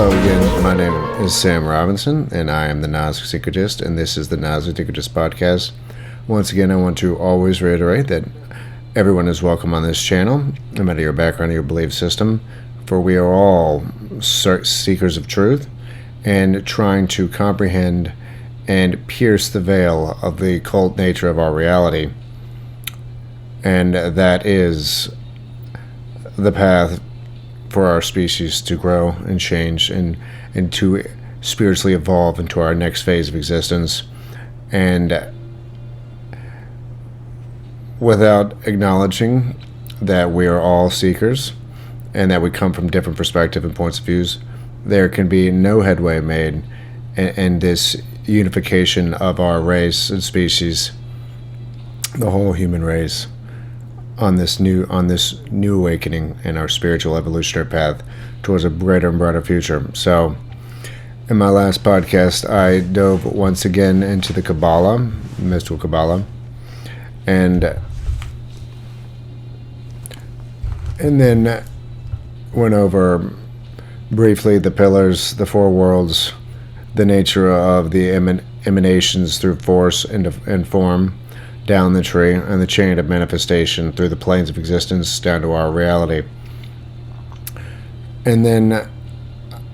Hello again, my name is Sam Robinson, and I am the Gnostic Syncretist, and this is the Gnostic Syncretist podcast. Once again, I want to always reiterate that everyone is welcome on this channel, no matter your background or your belief system, for we are all seekers of truth and trying to comprehend and pierce the veil of the occult nature of our reality. And that is the path for our species to grow and change and to spiritually evolve into our next phase of existence. And without acknowledging that we are all seekers and that we come from different perspectives and points of views, there can be no headway made in this unification of our race and species, the whole human race, on this new awakening in our spiritual evolutionary path towards a brighter and brighter future. So, in my last podcast, I dove once again into the Kabbalah, mystical Kabbalah, and then went over briefly the pillars, the four worlds, the nature of the emanations through force and form, down the tree, and the chain of manifestation through the planes of existence down to our reality. And then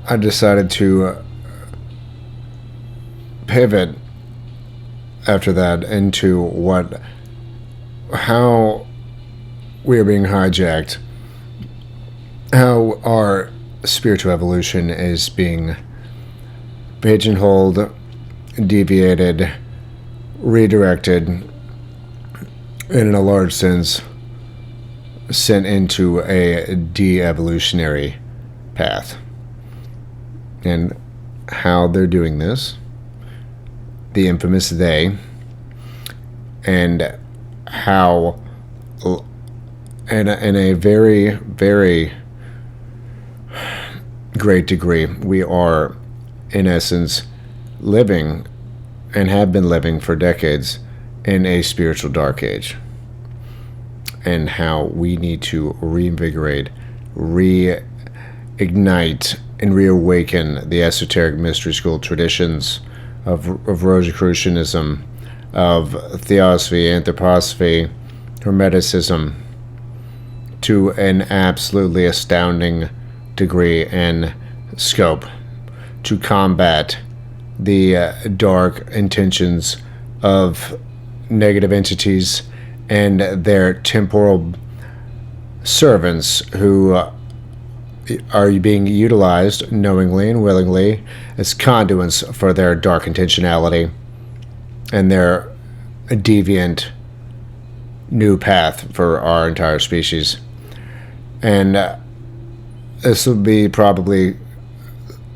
I decided to pivot after that into how we are being hijacked, how our spiritual evolution is being pigeonholed, deviated, redirected, and in a large sense sent into a de-evolutionary path. And how they're doing this, the infamous they, and how in a very, very great degree we are in essence living and have been living for decades in a spiritual dark age, and how we need to reinvigorate, reignite, and reawaken the esoteric mystery school traditions of Rosicrucianism, of Theosophy, Anthroposophy, Hermeticism, to an absolutely astounding degree and scope, to combat the dark intentions of negative entities and their temporal servants who are being utilized knowingly and willingly as conduits for their dark intentionality and their deviant new path for our entire species. And this will be probably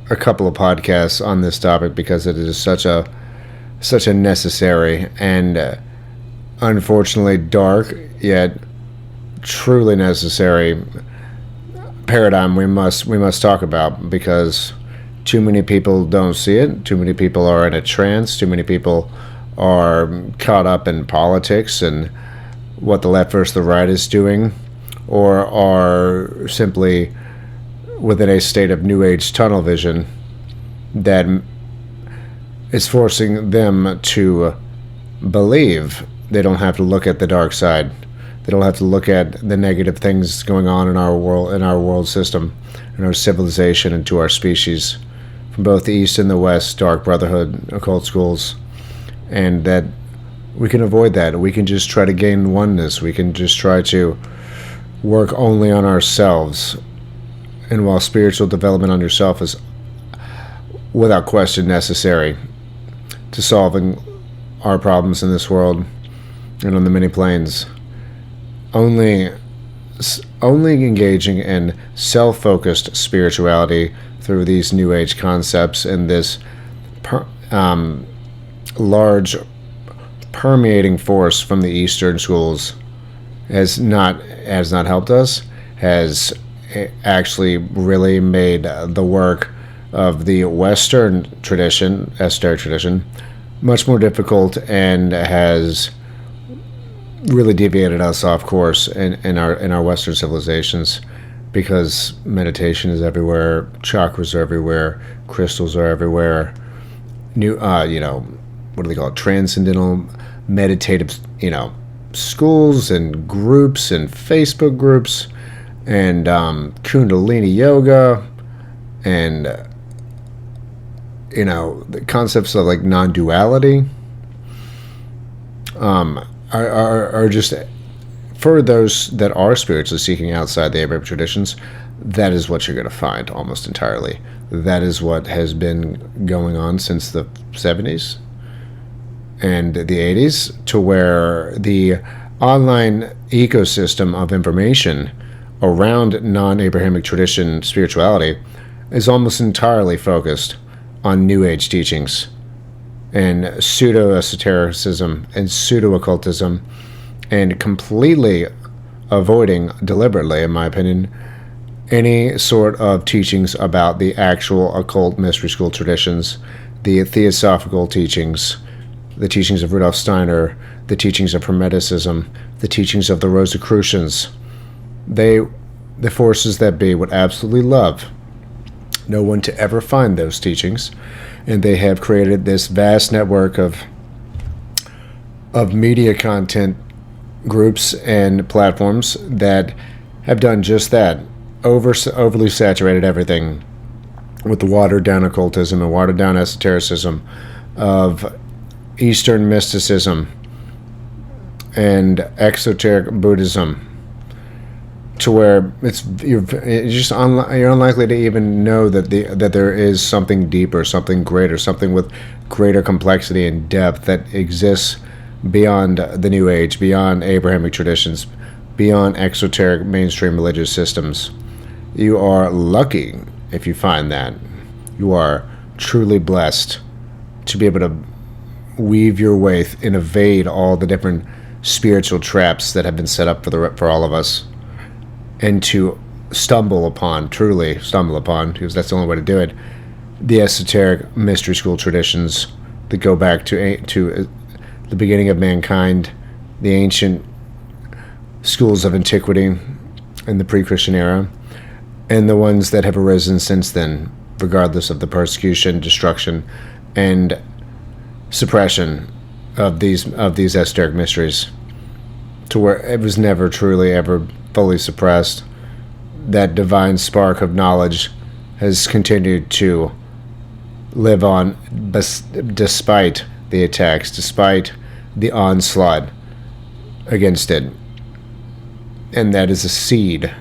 a couple of podcasts on this topic because it is such a necessary and unfortunately dark yet truly necessary paradigm we must talk about, because too many people don't see it, too many people are in a trance, too many people are caught up in politics and what the left versus the right is doing, or are simply within a state of new age tunnel vision that is forcing them to believe they don't have to look at the dark side. They don't have to look at the negative things going on in our world system, in our civilization, and to our species, from both the East and the West, dark brotherhood, occult schools, and that we can avoid that. We can just try to gain oneness. We can just try to work only on ourselves. And while spiritual development on yourself is without question necessary to solving our problems in this world and on the many planes, only engaging in self-focused spirituality through these new age concepts and this large permeating force from the Eastern schools has not helped us, has actually really made the work of the Western tradition, esoteric tradition, much more difficult, and has really deviated us off course in our Western civilizations. because meditation is everywhere, chakras are everywhere, crystals are everywhere. New, what do they call it? Transcendental meditative, schools and groups and Facebook groups and Kundalini yoga and the concepts of like non-duality are just, for those that are spiritually seeking outside the Abrahamic traditions, that is what you're going to find almost entirely. That is what has been going on since the 70s and the 80s, to where the online ecosystem of information around non-Abrahamic tradition spirituality is almost entirely focused on New Age teachings and pseudo-esotericism and pseudo-occultism, and completely avoiding, deliberately in my opinion, any sort of teachings about the actual occult mystery school traditions, the theosophical teachings, the teachings of Rudolf Steiner, the teachings of Hermeticism, the teachings of the Rosicrucians. The forces that be would absolutely love no one to ever find those teachings, and they have created this vast network of media content groups and platforms that have done just that. Overly saturated everything with the watered down occultism and watered down esotericism of Eastern mysticism and exoteric Buddhism, to where you're unlikely to even know that there is something deeper, something greater, something with greater complexity and depth that exists beyond the New Age, beyond Abrahamic traditions, beyond exoteric mainstream religious systems. You are lucky if you find that. You are truly blessed to be able to weave your way and evade all the different spiritual traps that have been set up for all of us, and to truly stumble upon, because that's the only way to do it, the esoteric mystery school traditions that go back to the beginning of mankind, the ancient schools of antiquity in the pre-Christian era, and the ones that have arisen since then, regardless of the persecution, destruction, and suppression of these esoteric mysteries, to where it was never truly ever fully suppressed. That divine spark of knowledge has continued to live on despite the attacks, despite the onslaught against it. And that is a seed.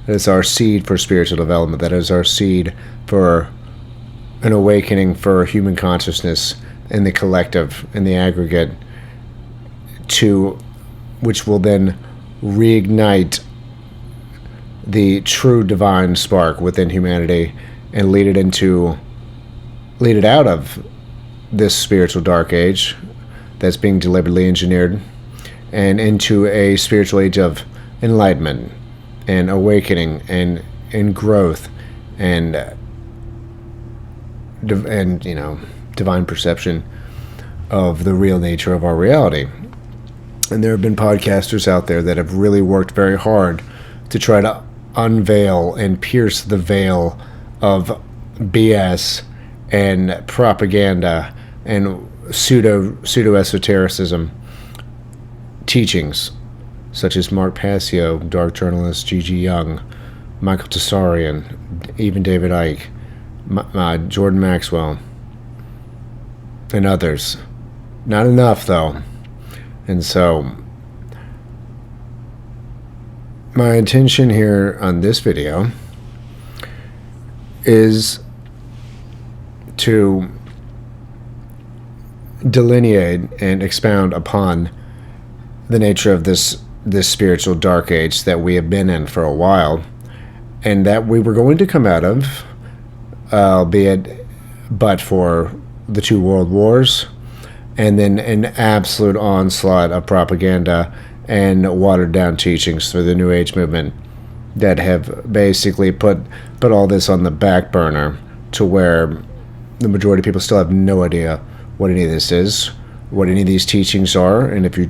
That is our seed for spiritual development. That is our seed for an awakening for human consciousness in the collective, in the aggregate, which will then reignite the true divine spark within humanity and lead it out of this spiritual dark age that's being deliberately engineered and into a spiritual age of enlightenment and awakening and growth and divine perception of the real nature of our reality. And there have been podcasters out there that have really worked very hard to try to unveil and pierce the veil of BS and propaganda and pseudo-esotericism teachings, such as Mark Passio, dark journalist G.G. Young, Michael Tessarian, even David Icke, Jordan Maxwell, and others. Not enough, though. And so, my intention here on this video is to delineate and expound upon the nature of this spiritual dark age that we have been in for a while, and that we were going to come out of, but for the 2 world wars, and then an absolute onslaught of propaganda and watered down teachings through the New Age movement that have basically put all this on the back burner, to where the majority of people still have no idea what any of this is, what any of these teachings are, and if you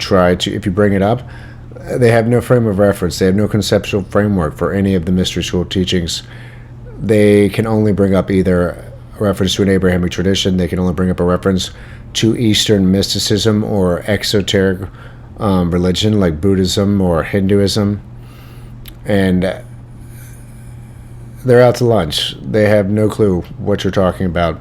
bring it up, They have no frame of reference. They have no conceptual framework for any of the mystery school teachings. They can only bring up either a reference to an Abrahamic tradition. They can only bring up a reference to Eastern mysticism or exoteric religion like Buddhism or Hinduism. And they're out to lunch. They have no clue what you're talking about.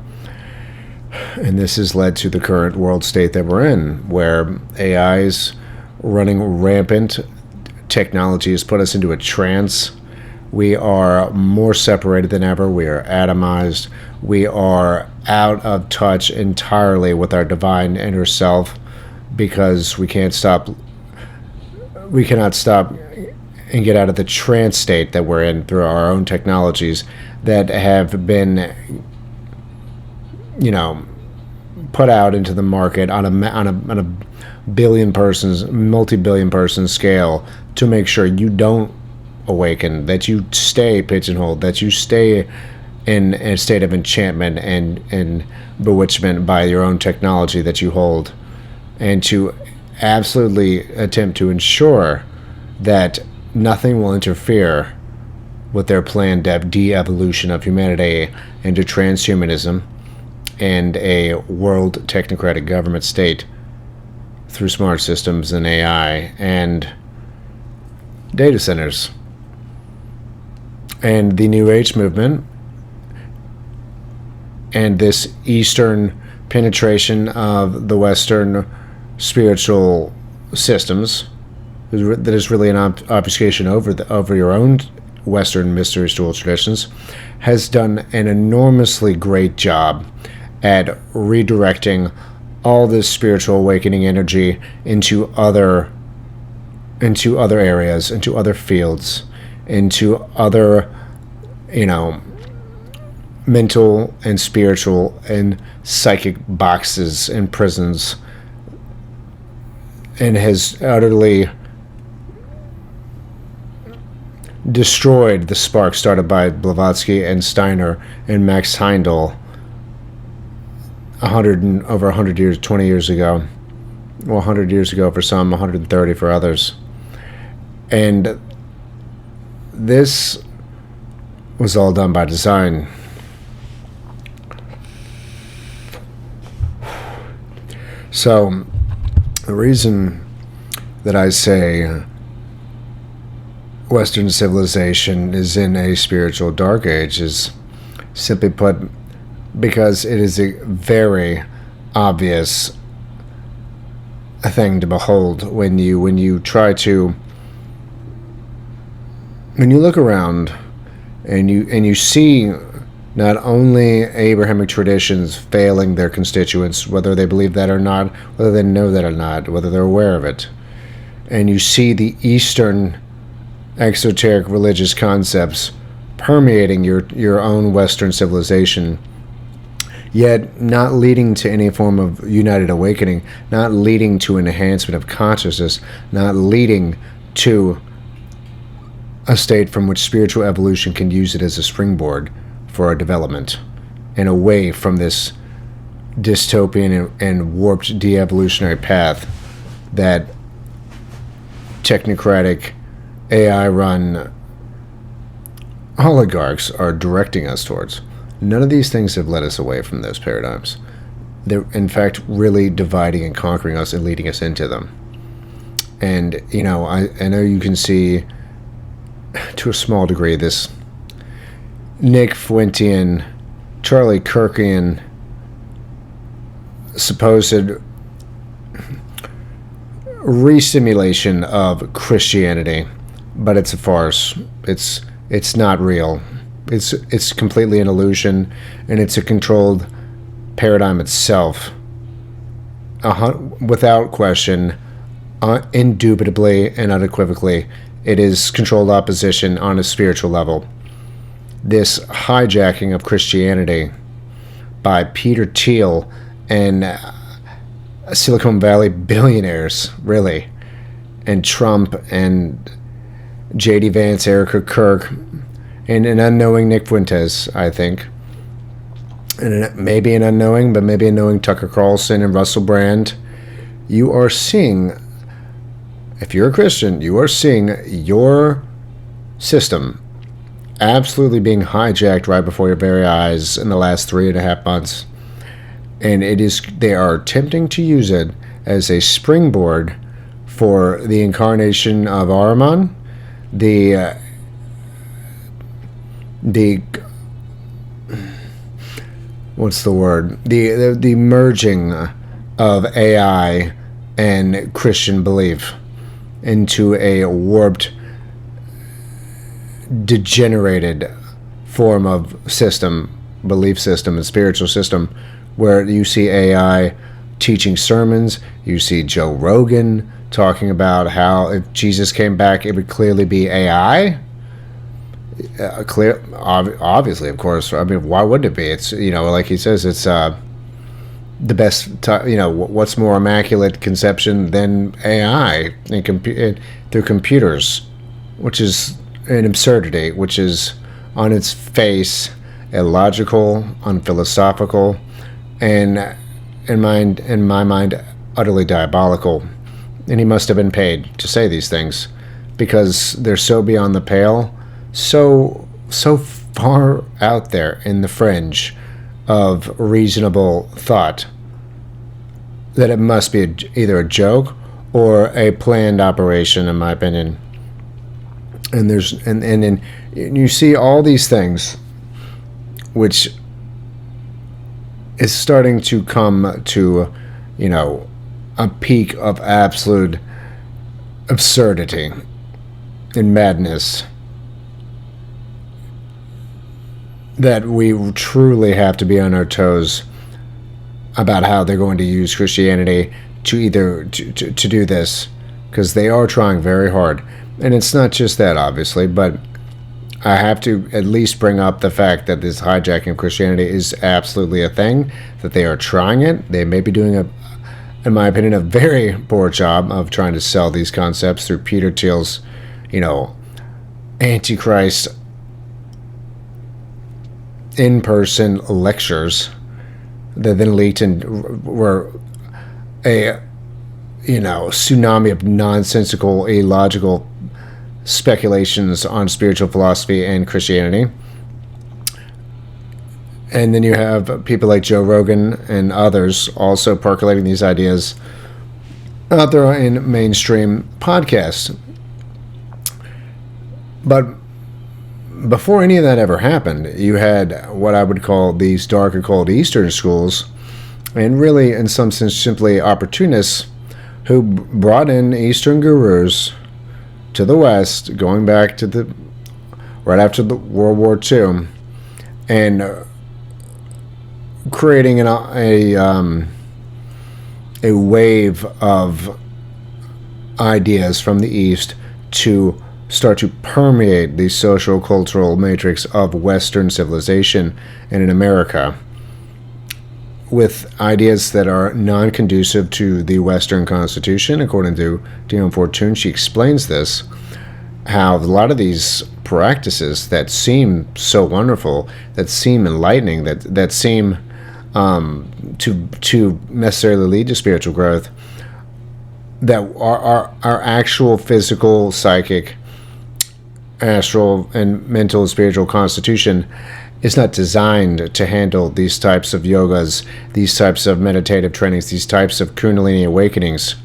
And this has led to the current world state that we're in, where AI is running rampant. Technology has put us into a trance. We are more separated than ever. We are atomized. We are out of touch entirely with our divine inner self because we cannot stop and get out of the trance state that we're in through our own technologies that have been, put out into the market on a billion persons, multi-billion person scale to make sure you don't awaken, that you stay pigeonholed, that you stay in a state of enchantment and bewitchment by your own technology that you hold, and to absolutely attempt to ensure that nothing will interfere with their planned de-evolution of humanity into transhumanism and a world technocratic government state through smart systems and AI and data centers. And the New Age movement and this Eastern penetration of the Western spiritual systems that is really an obfuscation over your own Western mystery school traditions has done an enormously great job at redirecting all this spiritual awakening energy into other areas, into other fields, into other, mental and spiritual and psychic boxes and prisons, and has utterly destroyed the spark started by Blavatsky and Steiner and Max Heindel over 100 years, 20 years ago. Well, 100 years ago for some, 130 for others. And this was all done by design. So, the reason that I say Western civilization is in a spiritual dark age is, simply put, because it is a very obvious thing to behold when you look around and you see not only Abrahamic traditions failing their constituents, whether they believe that or not, whether they know that or not, whether they're aware of it, and you see the Eastern exoteric religious concepts permeating your own Western civilization, yet not leading to any form of united awakening, not leading to an enhancement of consciousness, not leading to a state from which spiritual evolution can use it as a springboard for our development and away from this dystopian and warped de-evolutionary path that technocratic AI-run oligarchs are directing us towards. None of these things have led us away from those paradigms. They're, in fact, really dividing and conquering us and leading us into them. And, I know you can see, to a small degree, this Nick Fuentian, Charlie Kirkian supposed re-simulation of Christianity, but it's a farce. It's not real. It's completely an illusion, and it's a controlled paradigm itself. Without question, indubitably and unequivocally, it is controlled opposition on a spiritual level. This hijacking of Christianity by Peter Thiel and Silicon Valley billionaires, really, and Trump and J.D. Vance, Erica Kirk, and an unknowing Nick Fuentes, I think. And maybe an unknowing, but maybe a knowing Tucker Carlson and Russell Brand. You are seeing if you're a Christian, you are seeing your system absolutely being hijacked right before your very eyes in the last 3.5 months. And they are attempting to use it as a springboard for the incarnation of Ahriman, the what's the word? The merging of AI and Christian belief into a warped, degenerated form of belief system, and spiritual system, where you see AI teaching sermons, you see Joe Rogan talking about how if Jesus came back, it would clearly be AI. Obviously, of course. I mean, why wouldn't it be? It's, like he says, it's the best. What's more immaculate conception than AI through computers, which is an absurdity, which is on its face illogical, unphilosophical, and in my mind, utterly diabolical. And he must have been paid to say these things, because they're so beyond the pale, so far out there in the fringe of reasonable thought, that it must be either a joke or a planned operation, in my opinion. And then you see all these things, which is starting to come to, a peak of absolute absurdity and madness, that we truly have to be on our toes about how they're going to use Christianity to do this, because they are trying very hard. And it's not just that, obviously, but I have to at least bring up the fact that this hijacking of Christianity is absolutely a thing, that they are trying it. They may be doing, in my opinion, a very poor job of trying to sell these concepts through Peter Thiel's, Antichrist in-person lectures that then leaked and were a, tsunami of nonsensical, illogical speculations on spiritual philosophy and Christianity. And then you have people like Joe Rogan and others also percolating these ideas out there in mainstream podcasts. But before any of that ever happened, you had what I would call these dark occult Eastern schools, and really, in some sense, simply opportunists who brought in Eastern gurus to the West, going back to right after the World War II, and creating a wave of ideas from the East to start to permeate the social cultural matrix of Western civilization and in America, with ideas that are non-conducive to the Western Constitution. According to Dion Fortune, she explains this, how a lot of these practices that seem so wonderful, that seem enlightening, that seem to necessarily lead to spiritual growth, that our actual physical, psychic, astral, and mental and spiritual constitution is not designed to handle these types of yogas, these types of meditative trainings, these types of Kundalini awakenings.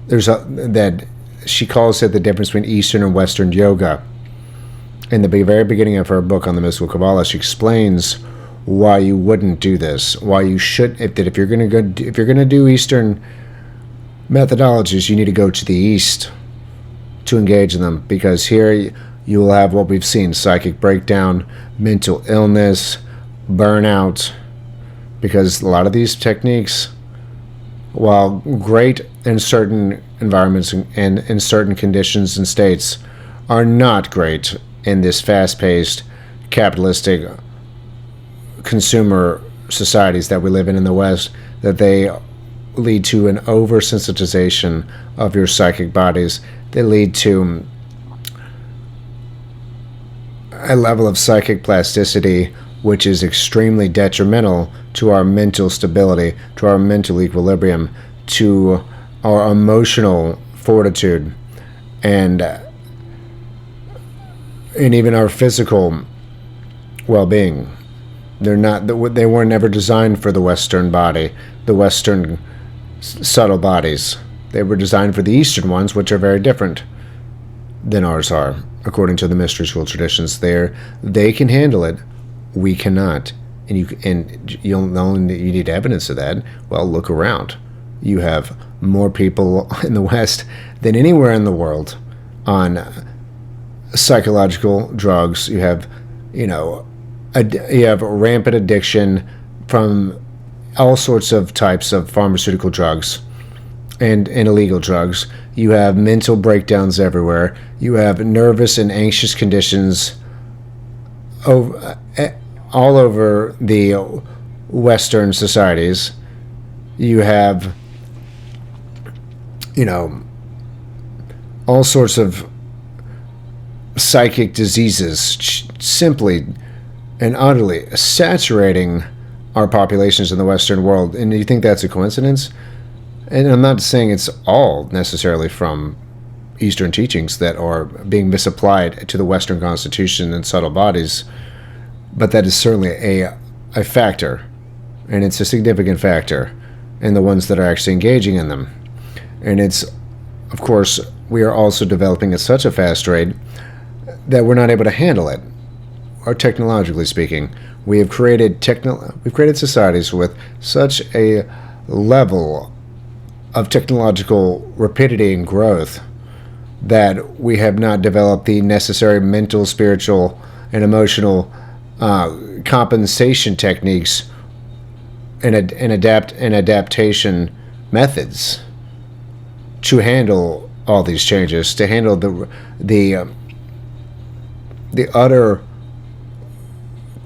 That she calls it the difference between Eastern and Western yoga. In the very beginning of her book on the mystical Kabbalah, she explains why you wouldn't do this, why you should. If you're going to do Eastern methodologies, you need to go to the East to engage in them, because here you will have what we've seen: psychic breakdown, mental illness, burnout, because a lot of these techniques, while great in certain environments and in certain conditions and states, are not great in this fast-paced, capitalistic, consumer societies that we live in the West, that they lead to an oversensitization of your psychic bodies. They lead to a level of psychic plasticity which is extremely detrimental to our mental stability, to our mental equilibrium, to our emotional fortitude, and even our physical well-being. They were never designed for the Western body, the Western subtle bodies. They were designed for the Eastern ones, which are very different than ours are, according to the mystery school traditions. They can handle it, we cannot. And you need evidence of that. Well, look around. You have more people in the West than anywhere in the world on psychological drugs. You have, you have rampant addiction from all sorts of types of pharmaceutical drugs and illegal drugs. You have mental breakdowns everywhere. You have nervous and anxious conditions all over the Western societies. You have, all sorts of psychic diseases simply and utterly saturating our populations in the Western world. And you think that's a coincidence? And I'm not saying it's all necessarily from Eastern teachings that are being misapplied to the Western Constitution and subtle bodies, but that is certainly a factor, and it's a significant factor in the ones that are actually engaging in them. And it's, of course, we are also developing at such a fast rate that we're not able to handle it, or technologically speaking. We've created societies with such a level of technological rapidity and growth that we have not developed the necessary mental, spiritual, and emotional compensation techniques and adaptation methods to handle all these changes, to handle the utter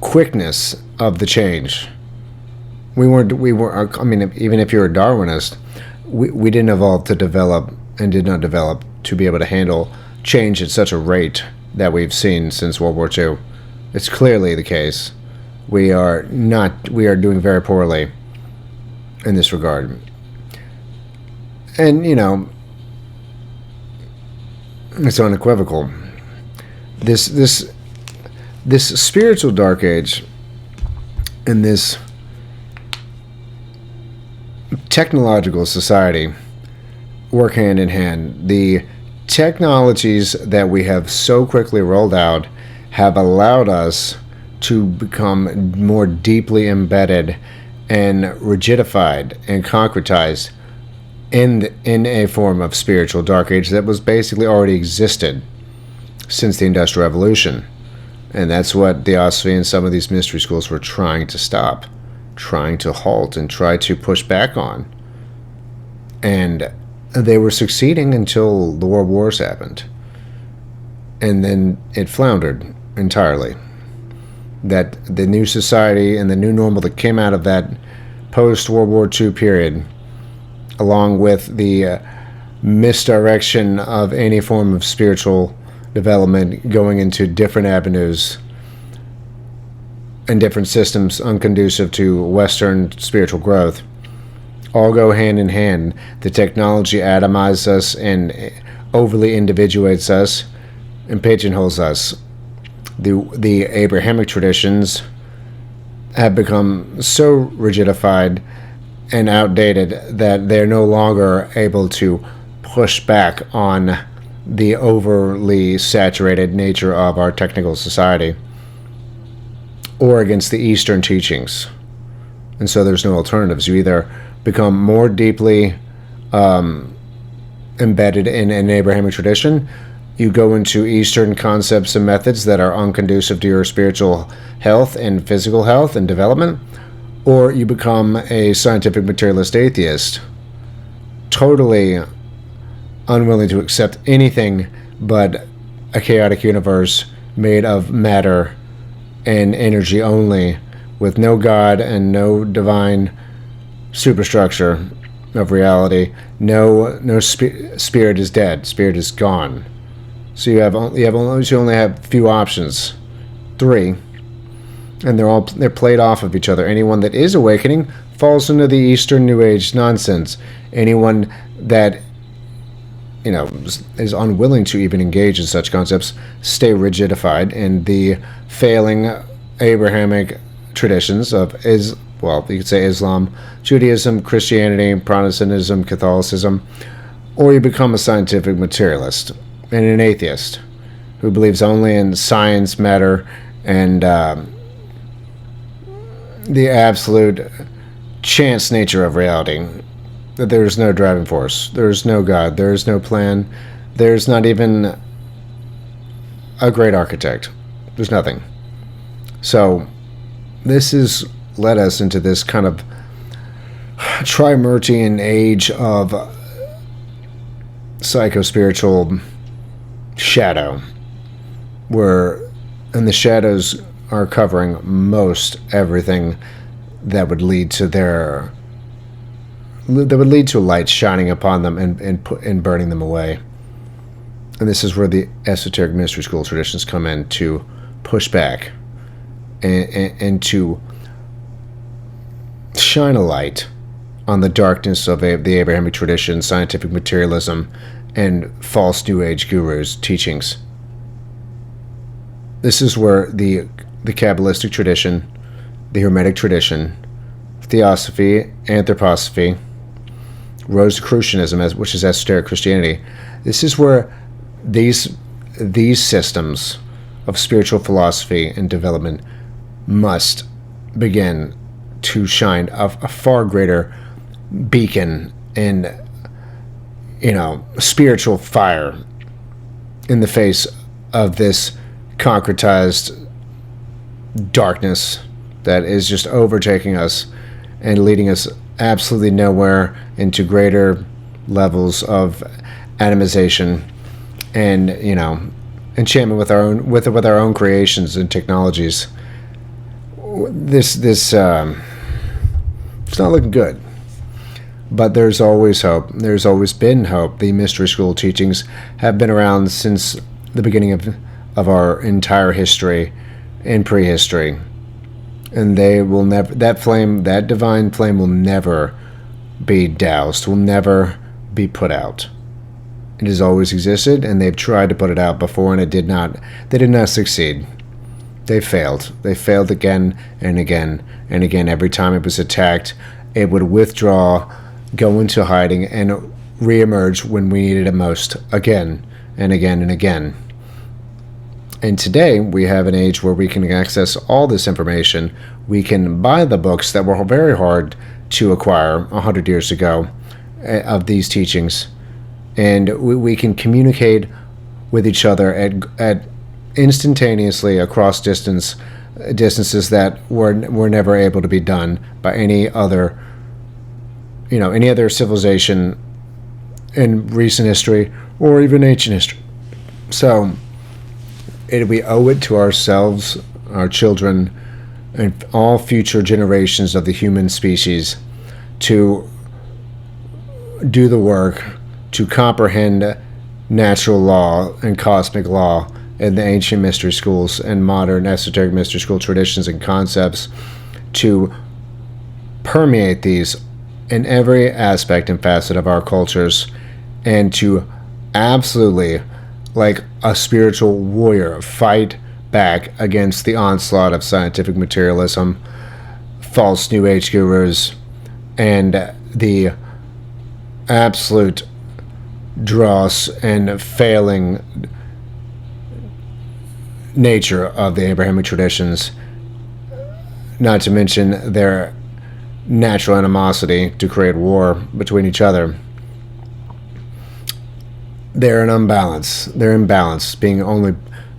quickness of the change. We weren't. I mean, even if you're a Darwinist, we didn't evolve to develop and did not develop to be able to handle change at such a rate that we've seen since World War II. It's clearly the case. We are doing very poorly in this regard. And, it's unequivocal. This spiritual dark age and this technological society work hand in hand. The technologies that we have so quickly rolled out have allowed us to become more deeply embedded and rigidified and concretized in a form of spiritual dark age that was basically already existed since the Industrial Revolution. And that's what Theosophy and some of these mystery schools were trying to stop, trying to halt, and try to push back on. And they were succeeding until the World Wars happened. And then it floundered entirely. That the new society and the new normal that came out of that post-World War II period, along with the misdirection of any form of spiritual development going into different avenues and different systems unconducive to Western spiritual growth, all go hand in hand. The technology atomizes us and overly individuates us and pigeonholes us. The Abrahamic traditions have become so rigidified and outdated that they're no longer able to push back on the overly saturated nature of our technical society or against the Eastern teachings. And so there's no alternatives. You either become more deeply embedded in an Abrahamic tradition, you go into Eastern concepts and methods that are unconducive to your spiritual health and physical health and development, or you become a scientific materialist atheist, totally unwilling to accept anything but a chaotic universe made of matter and energy only, with no God and no divine superstructure of reality. No spirit is dead. Spirit is gone. So you only have few options, 3, and they're played off of each other. Anyone that is awakening falls into the Eastern New Age nonsense. Anyone that is unwilling to even engage in such concepts, stay rigidified in the failing Abrahamic traditions of you could say Islam, Judaism, Christianity, Protestantism, Catholicism, or you become a scientific materialist and an atheist who believes only in science, matter, and the absolute chance nature of reality. That there is no driving force, there is no God, there is no plan, there's not even a great architect. There's nothing. So this has led us into this kind of Trimertian age of psychospiritual shadow, and the shadows are covering most everything that would lead to light shining upon them and burning them away. And this is where the esoteric mystery school traditions come in to push back and to shine a light on the darkness of the Abrahamic tradition, scientific materialism, and false New Age gurus' teachings. This is where the Kabbalistic tradition, the Hermetic tradition, Theosophy, Anthroposophy, Rosicrucianism, which is esoteric Christianity, this is where these systems of spiritual philosophy and development must begin to shine a far greater beacon and spiritual fire in the face of this concretized darkness that is just overtaking us and leading us absolutely nowhere into greater levels of atomization and enchantment with our own creations and technologies. This it's not looking good. But there's always hope. There's always been hope. The mystery school teachings have been around since the beginning of our entire history and prehistory. And they will never, that divine flame will never be doused, will never be put out. It has always existed, and they've tried to put it out before, and they did not succeed. They failed. They failed again and again and again. Every time it was attacked, it would withdraw, go into hiding, and reemerge when we needed it most, again and again and again. And today, we have an age where we can access all this information. We can buy the books that were very hard to acquire 100 years ago of these teachings. And we can communicate with each other at instantaneously across distances that were never able to be done by any other civilization in recent history or even ancient history. So we owe it to ourselves, our children, and all future generations of the human species to do the work to comprehend natural law and cosmic law in the ancient mystery schools and modern esoteric mystery school traditions and concepts, to permeate these in every aspect and facet of our cultures, and to absolutely, like a spiritual warrior, fight back against the onslaught of scientific materialism, false New Age gurus, and the absolute dross and failing nature of the Abrahamic traditions, not to mention their natural animosity to create war between each other. They're in imbalance. They're imbalanced, being only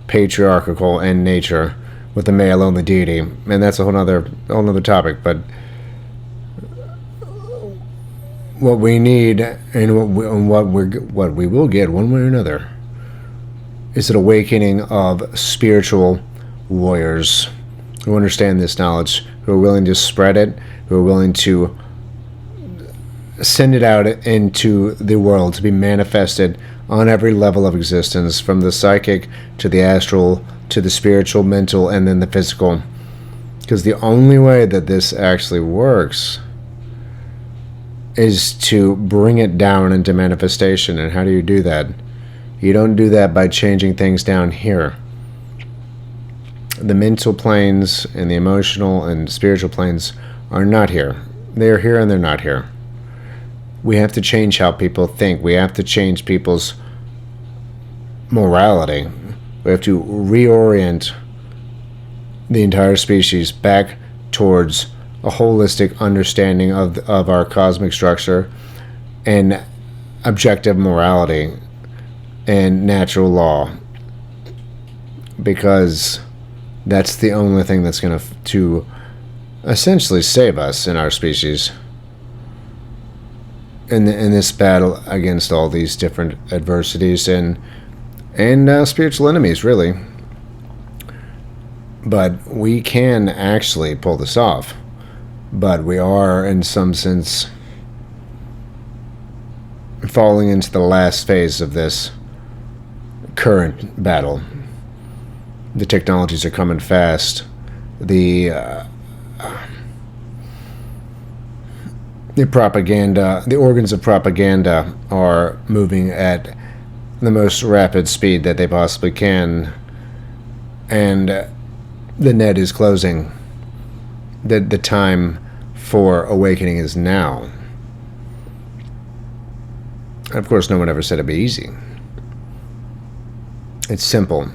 patriarchal in nature with the male-only deity, and that's a whole other topic. But what we need and what we will get one way or another is an awakening of spiritual warriors who understand this knowledge, who are willing to spread it, who are willing to send it out into the world to be manifested on every level of existence, from the psychic to the astral to the spiritual, mental, and then the physical. Because the only way that this actually works is to bring it down into manifestation. And how do you do that? You don't do that by changing things down here. The mental planes and the emotional and spiritual planes are not here. They're here and they're not here. We have to change how people think. We have to change people's morality. We have to reorient the entire species back towards a holistic understanding of our cosmic structure and objective morality and natural law, because that's the only thing that's going to essentially save us in our species in this battle against all these different adversities and spiritual enemies, really. But we can actually pull this off. But we are, in some sense, falling into the last phase of this current battle. The technologies are coming fast. The propaganda, the organs of propaganda are moving at the most rapid speed that they possibly can. And the net is closing. The time for awakening is now. Of course, no one ever said it'd be easy. It's simple.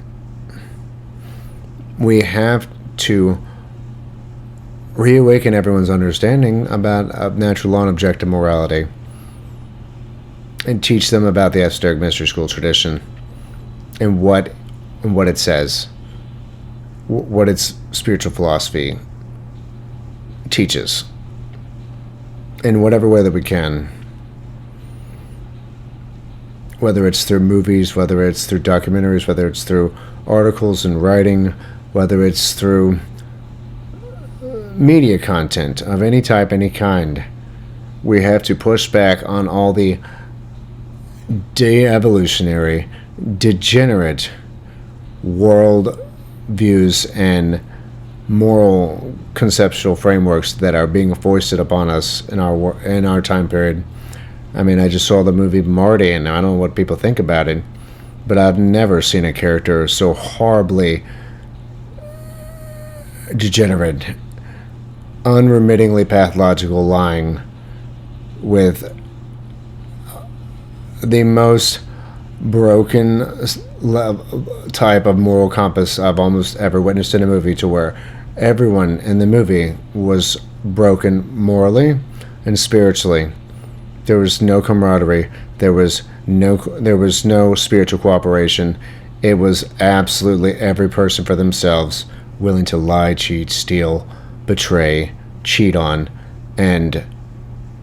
We have to reawaken everyone's understanding about natural law and objective morality, and teach them about the esoteric mystery school tradition and what it says, what its spiritual philosophy teaches, in whatever way that we can. Whether it's through movies, whether it's through documentaries, whether it's through articles and writing, whether it's through media content of any type, any kind. We have to push back on all the de-evolutionary, degenerate world views and moral conceptual frameworks that are being foisted upon us in our time period. I mean, I just saw the movie Marty, and I don't know what people think about it, but I've never seen a character so horribly degenerate, unremittingly pathological, lying with the most broken type of moral compass I've almost ever witnessed in a movie, to where everyone in the movie was broken morally and spiritually. There was no camaraderie. There was no spiritual cooperation. It was absolutely every person for themselves, willing to lie, cheat, steal, betray, cheat on, and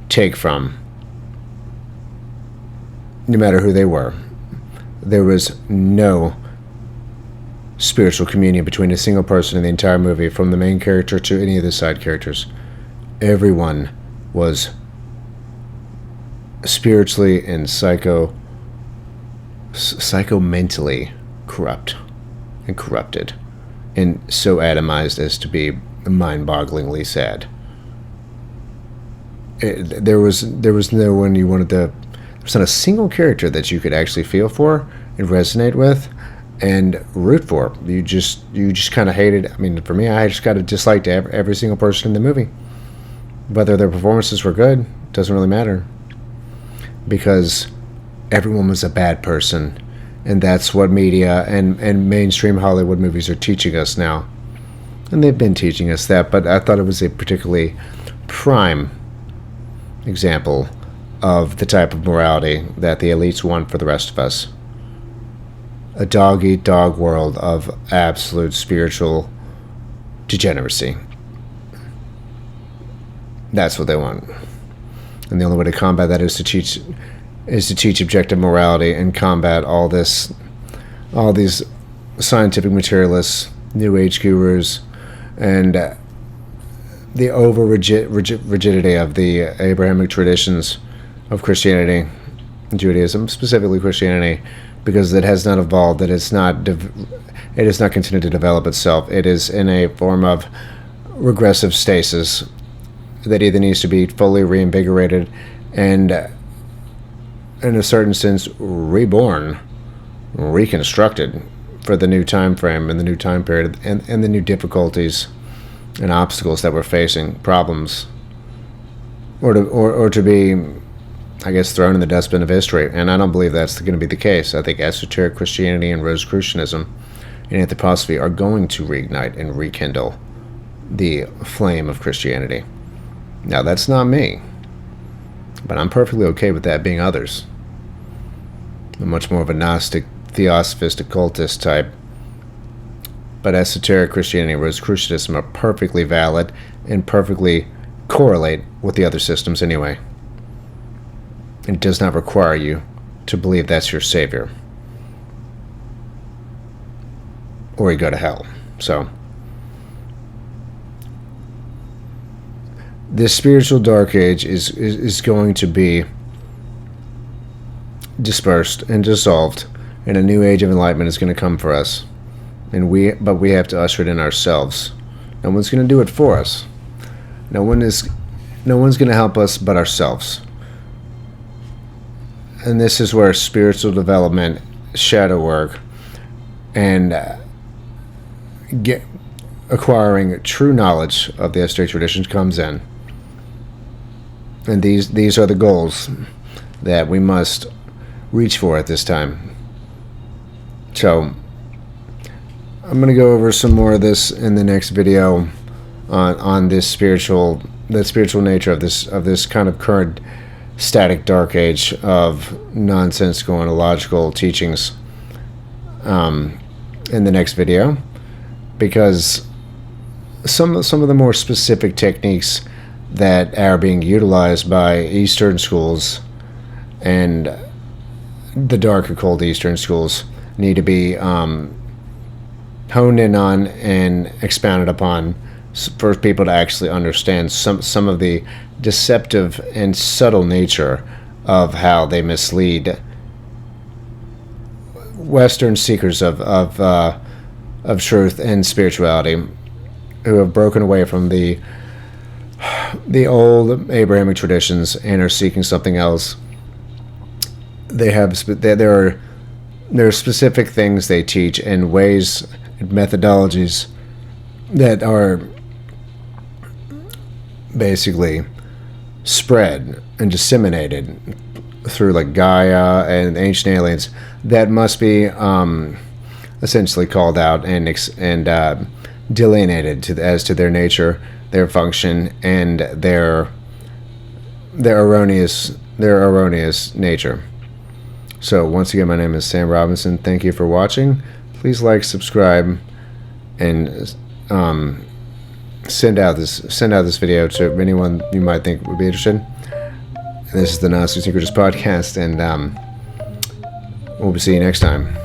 take from, no matter who they were. There was no spiritual communion between a single person in the entire movie, from the main character to any of the side characters. Everyone was spiritually and psycho-mentally corrupt and corrupted, and so atomized as to be mind-bogglingly sad. There was no one you wanted to. There's not a single character that you could actually feel for and resonate with and root for. You just kind of hated. I mean, for me, I just got a dislike to every single person in the movie. Whether their performances were good doesn't really matter, because everyone was a bad person, and that's what media and mainstream Hollywood movies are teaching us now. And they've been teaching us that, but I thought it was a particularly prime example of the type of morality that the elites want for the rest of us. A dog-eat-dog world of absolute spiritual degeneracy. That's what they want. And the only way to combat that is to teach objective morality and combat all these scientific materialists, New Age gurus, and the rigidity of the Abrahamic traditions of Christianity and Judaism, specifically Christianity, because it has not evolved, it has not continued to develop itself. It is in a form of regressive stasis that either needs to be fully reinvigorated and in a certain sense, reborn, reconstructed for the new time frame and the new time period and the new difficulties and obstacles that we're facing, problems, or to be, I guess, thrown in the dustbin of history. And I don't believe that's going to be the case. I think esoteric Christianity and Rosicrucianism and anthroposophy are going to reignite and rekindle the flame of Christianity. Now, that's not me, but I'm perfectly okay with that being others. I'm much more of a Gnostic, Theosophist, occultist type. But esoteric Christianity and Rosicrucianism are perfectly valid and perfectly correlate with the other systems anyway. It does not require you to believe that's your savior, or you go to hell. So, this spiritual dark age is going to be dispersed and dissolved, and a new age of enlightenment is going to come for us. But we have to usher it in ourselves. No one's going to do it for us. No one's going to help us but ourselves. And this is where spiritual development, shadow work, and acquiring true knowledge of the esoteric traditions comes in. And these are the goals that we must reach for at this time. So I'm going to go over some more of this in the next video on this spiritual nature of this kind of current static dark age of nonsensical and illogical teachings in the next video, because some of the more specific techniques that are being utilized by Eastern schools and the dark occult Eastern schools need to be honed in on and expounded upon for people to actually understand some of the deceptive and subtle nature of how they mislead Western seekers of truth and spirituality, who have broken away from the old Abrahamic traditions and are seeking something else. There are specific things they teach and ways and methodologies that are basically spread and disseminated through like Gaia and ancient aliens that must be essentially called out and delineated as to their nature, their function, and their erroneous nature. So once again, my name is Sam Robinson. Thank you for watching. Please like, subscribe, and send out this video to anyone you might think would be interested. And this is the Gnostic Secrets Podcast, and we'll see you next time.